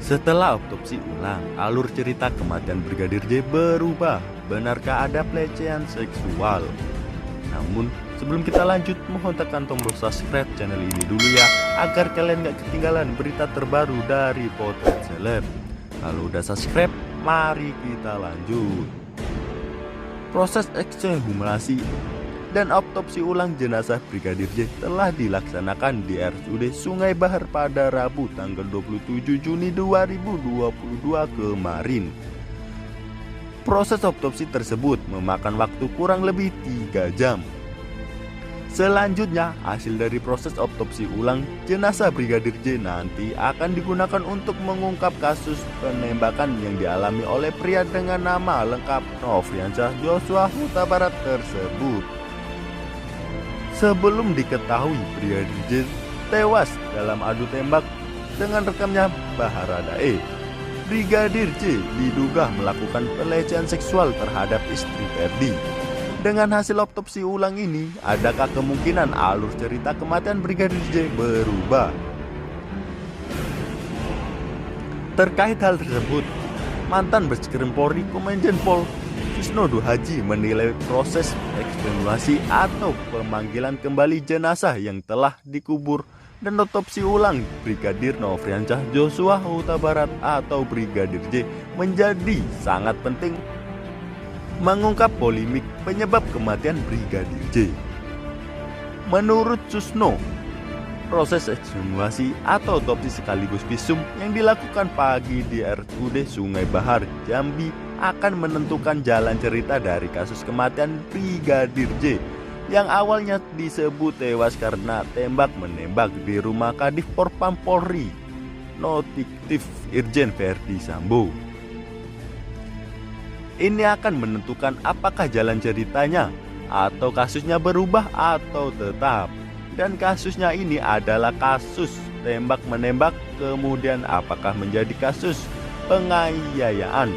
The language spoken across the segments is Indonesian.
Setelah otopsi ulang, alur cerita kematian Brigadir J berubah. Benarkah ada pelecehan seksual? Namun, sebelum kita lanjut, mohon tekan tombol subscribe channel ini dulu ya, agar kalian gak ketinggalan berita terbaru dari Potret Seleb. Kalau udah subscribe, mari kita lanjut. Proses ekshumasi dan otopsi ulang jenazah Brigadir J telah dilaksanakan di RSUD Sungai Bahar pada Rabu tanggal 27 Juni 2022 kemarin. Proses otopsi tersebut memakan waktu kurang lebih 3 jam. Selanjutnya, hasil dari proses otopsi ulang jenazah Brigadir J nanti akan digunakan untuk mengungkap kasus penembakan yang dialami oleh pria dengan nama lengkap Nofriansyah Joshua Huta Barat tersebut. Sebelum diketahui Brigadir J tewas dalam adu tembak dengan rekannya Baharadae, Brigadir J diduga melakukan pelecehan seksual terhadap istri Ferdi. Dengan hasil otopsi ulang ini, adakah kemungkinan alur cerita kematian Brigadir J berubah? Terkait hal tersebut, mantan Baskrim Polri Komandan Pol Susno Duhaji menilai proses ekshumasi atau pemanggilan kembali jenazah yang telah dikubur dan otopsi ulang Brigadir Nofriansyah Joshua Huta Barat atau Brigadir J menjadi sangat penting mengungkap polemik penyebab kematian Brigadir J. Menurut Susno, proses ekshumasi atau otopsi sekaligus visum yang dilakukan pagi di RSUD Sungai Bahar, Jambi akan menentukan jalan cerita dari kasus kematian Brigadir J yang awalnya disebut tewas karena tembak-menembak di rumah Kadif Propam Polri Notiktif Irjen Verdi Sambo. Ini akan menentukan apakah jalan ceritanya atau kasusnya berubah atau tetap. Dan kasusnya ini adalah kasus tembak-menembak, kemudian apakah menjadi kasus penganiayaan?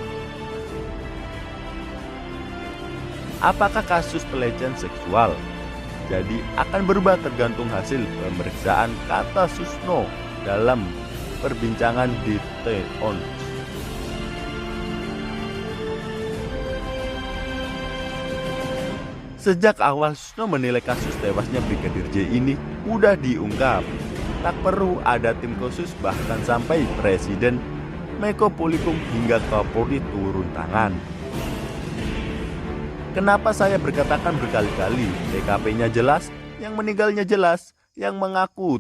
Apakah kasus pelecehan seksual? Jadi akan berubah tergantung hasil pemeriksaan, kata Susno dalam perbincangan di TON. Sejak awal Susno menilai kasus tewasnya Brigadir J ini mudah diungkap. Tak perlu ada tim khusus, bahkan sampai Presiden, Menko Polhukam hingga Kapolri turun tangan. Kenapa saya berkatakan berkali-kali, TKP-nya jelas, yang meninggalnya jelas, yang mengaku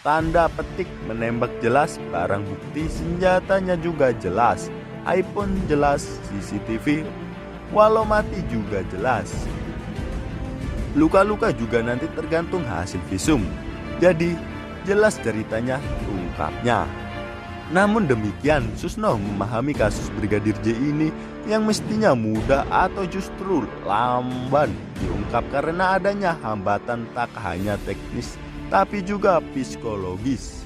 tanda petik menembak jelas, barang bukti senjatanya juga jelas, iPhone jelas, CCTV, walau mati juga jelas. Luka-luka juga nanti tergantung hasil visum, jadi jelas ceritanya ungkapnya. Namun demikian, Susno memahami kasus Brigadir J ini yang mestinya mudah atau justru lamban diungkap karena adanya hambatan tak hanya teknis tapi juga psikologis.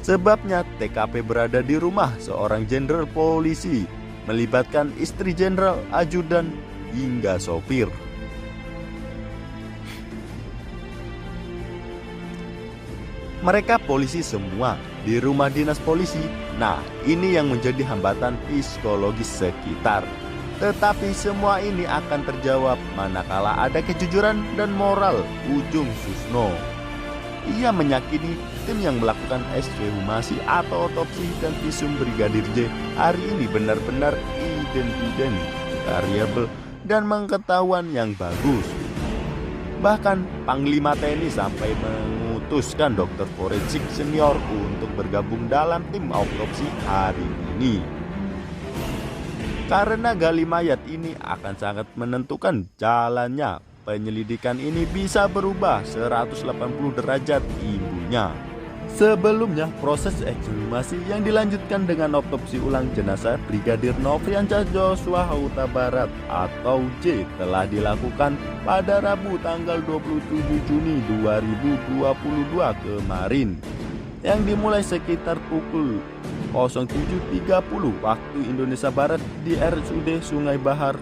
Sebabnya TKP berada di rumah seorang jenderal polisi, melibatkan istri jenderal, ajudan, hingga sopir. Mereka polisi semua di rumah dinas polisi. Nah, ini yang menjadi hambatan psikologis sekitar. Tetapi semua ini akan terjawab manakala ada kejujuran dan moral, ujung Susno. Ia meyakini tim yang melakukan ekshumasi atau otopsi dan visum Brigadir J hari ini benar-benar identik, variabel, dan pengetahuan yang bagus. Bahkan Panglima TNI sampai memutuskan dokter forensik senior untuk bergabung dalam tim autopsi hari ini. Karena gali mayat ini akan sangat menentukan jalannya penyelidikan ini, bisa berubah 180 derajat ibunya. Sebelumnya, proses ekshumasi yang dilanjutkan dengan otopsi ulang jenazah Brigadir Nofriansyah Joshua Huta Barat atau J telah dilakukan pada Rabu tanggal 27 Juni 2022 kemarin, yang dimulai sekitar pukul 07.30 waktu Indonesia Barat di RSUD Sungai Bahar,